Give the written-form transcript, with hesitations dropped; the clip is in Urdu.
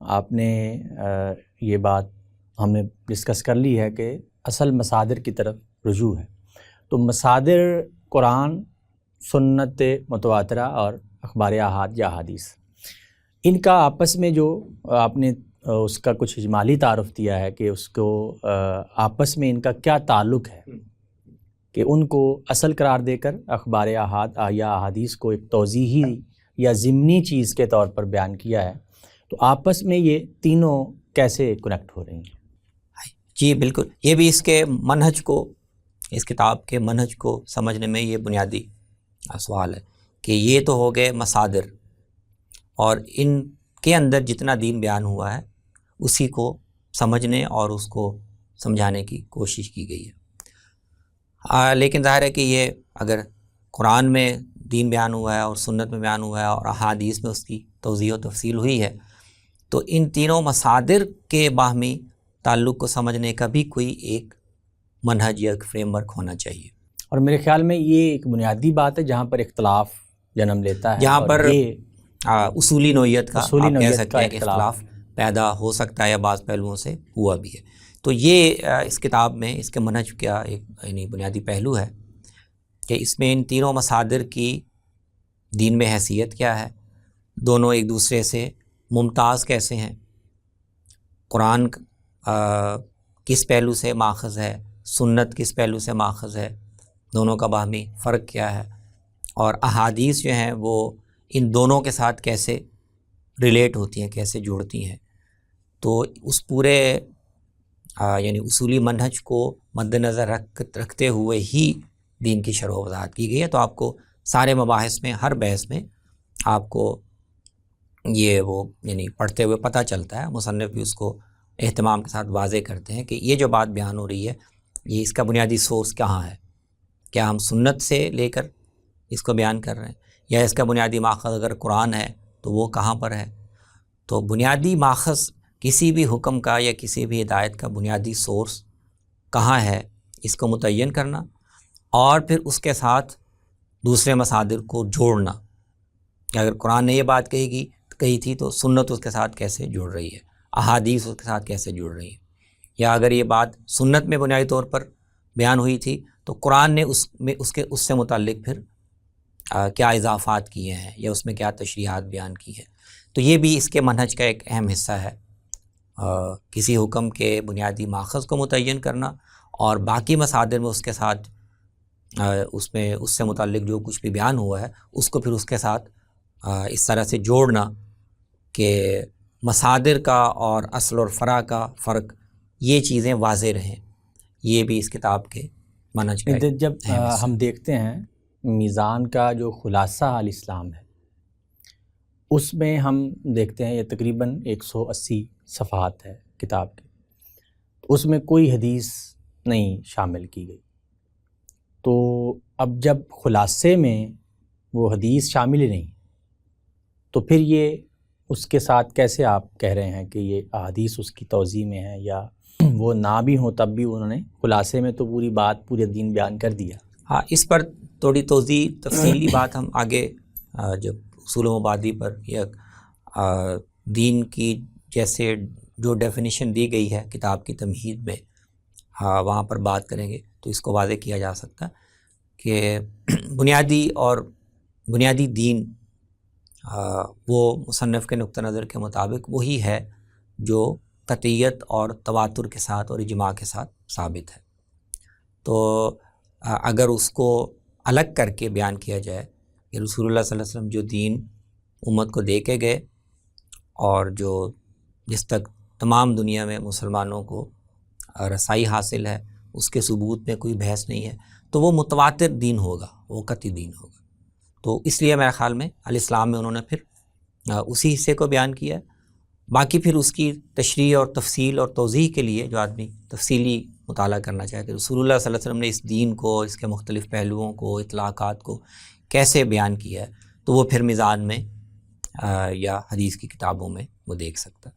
آپ نے یہ بات ہم نے ڈسکس کر لی ہے کہ اصل مصادر کی طرف رجوع ہے. تو مصادر قرآن، سنت متواترہ اور اخبار احاد یا احادیث، ان کا آپس میں جو آپ نے اس کا کچھ اجمالی تعارف دیا ہے کہ اس کو آپس میں ان کا کیا تعلق ہے، کہ ان کو اصل قرار دے کر اخبار احاد یا احادیث کو ایک توضیحی یا ضمنی چیز کے طور پر بیان کیا ہے. تو آپس میں یہ تینوں کیسے کنیکٹ ہو رہی ہیں؟ جی بالکل، یہ بھی اس کے منہج کو، اس کتاب کے منہج کو سمجھنے میں یہ بنیادی سوال ہے کہ یہ تو ہو گئے مصادر، اور ان کے اندر جتنا دین بیان ہوا ہے اسی کو سمجھنے اور اس کو سمجھانے کی کوشش کی گئی ہے. لیکن ظاہر ہے کہ یہ اگر قرآن میں دین بیان ہوا ہے اور سنت میں بیان ہوا ہے اور احادیث میں اس کی توضیح و تفصیل ہوئی ہے، تو ان تینوں مصادر کے باہمی تعلق کو سمجھنے کا بھی کوئی ایک منہج یا ایک فریم ورک ہونا چاہیے. اور میرے خیال میں یہ ایک بنیادی بات ہے جہاں پر اختلاف جنم لیتا ہے، جہاں پر یہ اصولی نوعیت کا اصولی آپ کہہ نوعیت سکتے کا ہیں کہ اختلاف پیدا ہو سکتا ہے یا بعض پہلوؤں سے ہوا بھی ہے. تو یہ اس کتاب میں اس کے منہج کا ایک یعنی بنیادی پہلو ہے کہ اس میں ان تینوں مصادر کی دین میں حیثیت کیا ہے، دونوں ایک دوسرے سے ممتاز کیسے ہیں، قرآن کس پہلو سے ماخذ ہے، سنت کس پہلو سے ماخذ ہے، دونوں کا باہمی فرق کیا ہے، اور احادیث جو ہیں وہ ان دونوں کے ساتھ کیسے ریلیٹ ہوتی ہیں، کیسے جوڑتی ہیں. تو اس پورے یعنی اصولی منہج کو مد نظر رکھتے ہوئے ہی دین کی شرح و وضاحت کی گئی ہے. تو آپ کو سارے مباحث میں، ہر بحث میں آپ کو یہ وہ یعنی پڑھتے ہوئے پتہ چلتا ہے. مصنف بھی اس کو اہتمام کے ساتھ واضح کرتے ہیں کہ یہ جو بات بیان ہو رہی ہے یہ اس کا بنیادی سورس کہاں ہے، کیا ہم سنت سے لے کر اس کو بیان کر رہے ہیں یا اس کا بنیادی ماخذ اگر قرآن ہے تو وہ کہاں پر ہے. تو بنیادی ماخذ کسی بھی حکم کا یا کسی بھی ہدایت کا بنیادی سورس کہاں ہے، اس کو متعین کرنا، اور پھر اس کے ساتھ دوسرے مصادر کو جوڑنا کہ اگر قرآن نے یہ بات کہی تھی تو سنت اس کے ساتھ کیسے جڑ رہی ہے، احادیث اس کے ساتھ کیسے جڑ رہی ہے، یا اگر یہ بات سنت میں بنیادی طور پر بیان ہوئی تھی تو قرآن نے اس سے متعلق پھر کیا اضافات کیے ہیں یا اس میں کیا تشریحات بیان کی ہے. تو یہ بھی اس کے منہج کا ایک اہم حصہ ہے، کسی حکم کے بنیادی ماخذ کو متعین کرنا اور باقی مصادر میں اس کے ساتھ اس سے متعلق جو کچھ بھی بیان ہوا ہے اس کو پھر اس کے ساتھ اس طرح سے جوڑنا کہ مصادر کا اور اصل اور فرع کا فرق یہ چیزیں واضح رہیں. یہ بھی اس کتاب کے منہج کا ایک جب اہم حصہ ہم دیکھتے ہیں میزان کا جو خلاصہ الاسلام ہے اس میں ہم دیکھتے ہیں یہ تقریباً 180 صفحات ہے کتاب کی، اس میں کوئی حدیث نہیں شامل کی گئی. تو اب جب خلاصے میں وہ حدیث شامل ہی نہیں تو پھر یہ اس کے ساتھ کیسے آپ کہہ رہے ہیں کہ یہ احادیث اس کی توضیح میں ہے، یا وہ نہ بھی ہوں تب بھی انہوں نے خلاصے میں تو پوری بات پورے دین بیان کر دیا. ہاں، اس پر تھوڑی توضیح تفصیلی بات ہم آگے جب اصول و مبادی پر یا دین کی جیسے جو ڈیفینیشن دی گئی ہے کتاب کی تمہید میں وہاں پر بات کریں گے تو اس کو واضح کیا جا سکتا کہ بنیادی دین وہ مصنف کے نقطہ نظر کے مطابق وہی ہے جو قطعیت اور تواتر کے ساتھ اور اجماع کے ساتھ ثابت ہے. تو اگر اس کو الگ کر کے بیان کیا جائے کہ رسول اللہ صلی اللہ علیہ وسلم جو دین امت کو دے کے گئے اور جو جس تک تمام دنیا میں مسلمانوں کو رسائی حاصل ہے اس کے ثبوت میں کوئی بحث نہیں ہے، تو وہ متواتر دین ہوگا، وہ قطعی دین ہوگا. تو اس لیے میرے خیال میں الاسلام میں انہوں نے پھر اسی حصے کو بیان کیا ہے. باقی پھر اس کی تشریح اور تفصیل اور توضیح کے لیے جو آدمی تفصیلی مطالعہ کرنا چاہے کہ رسول اللہ صلی اللہ علیہ وسلم نے اس دین کو، اس کے مختلف پہلوؤں کو، اطلاقات کو کیسے بیان کیا ہے، تو وہ پھر میزان میں یا حدیث کی کتابوں میں وہ دیکھ سکتا ہے.